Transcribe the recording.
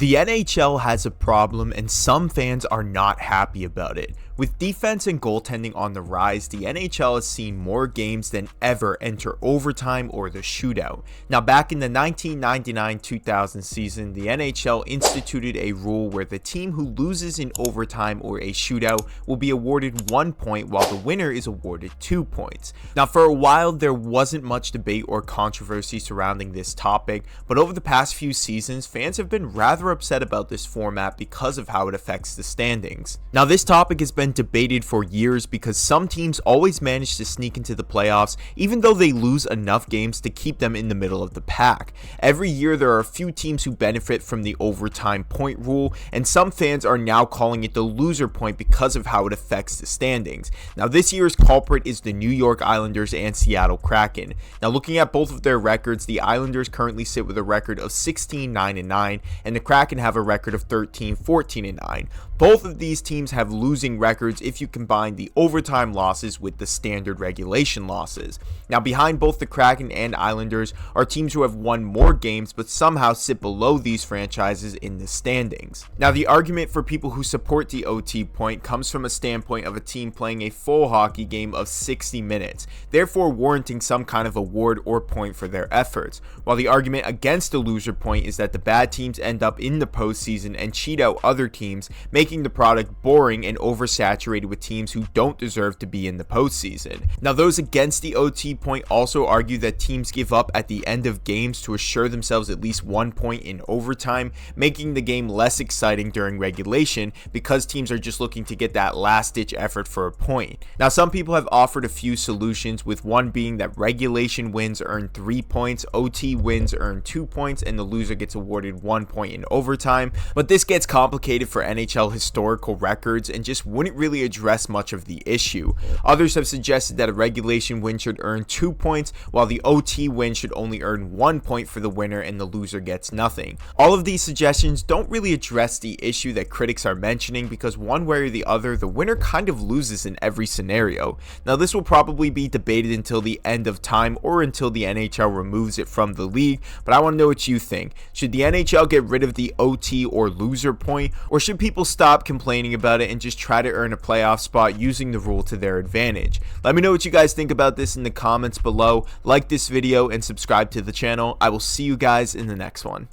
The NHL has a problem and some fans are not happy about it. With defense and goaltending on the rise, the NHL has seen more games than ever enter overtime or the shootout. Now, back in the 1999-2000 season, the NHL instituted a rule where the team who loses in overtime or a shootout will be awarded 1 point while the winner is awarded 2 points. Now, for a while, there wasn't much debate or controversy surrounding this topic, but over the past few seasons, fans have been rather upset about this format because of how it affects the standings. Now, this topic has been debated for years because some teams always manage to sneak into the playoffs even though they lose enough games to keep them in the middle of the pack. Every year there are a few teams who benefit from the overtime point rule, and some fans are now calling it the loser point because of how it affects the standings. Now, this year's culprit is the New York Islanders and Seattle Kraken. Now, looking at both of their records, the Islanders currently sit with a record of 16-9-9 and the Kraken have a record of 13-14-9. Both of these teams have losing records if you combine the overtime losses with the standard regulation losses. Now, behind both the Kraken and Islanders are teams who have won more games but somehow sit below these franchises in the standings. Now, the argument for people who support the OT point comes from a standpoint of a team playing a full hockey game of 60 minutes, therefore warranting some kind of award or point for their efforts, while the argument against the loser point is that the bad teams end up in the postseason and cheat out other teams, making the product boring and oversaturated with teams who don't deserve to be in the postseason. Now, those against the OT point also argue that teams give up at the end of games to assure themselves at least 1 point in overtime, making the game less exciting during regulation because teams are just looking to get that last-ditch effort for a point. Now, some people have offered a few solutions, with one being that regulation wins earn 3 points, OT wins earn 2 points, and the loser gets awarded 1 point in overtime, but this gets complicated for NHL historical records and just wouldn't really address much of the issue. Others have suggested that a regulation win should earn 2 points, while the OT win should only earn 1 point for the winner and the loser gets nothing. All of these suggestions don't really address the issue that critics are mentioning, because one way or the other, the winner kind of loses in every scenario. Now, this will probably be debated until the end of time or until the NHL removes it from the league, but I want to know what you think. Should the NHL get rid of the OT or loser point, or should people stop complaining about it and just try to earn a playoff spot using the rule to their advantage? Let me know what you guys think about this in the comments below. Like this video and subscribe to the channel. I will see you guys in the next one.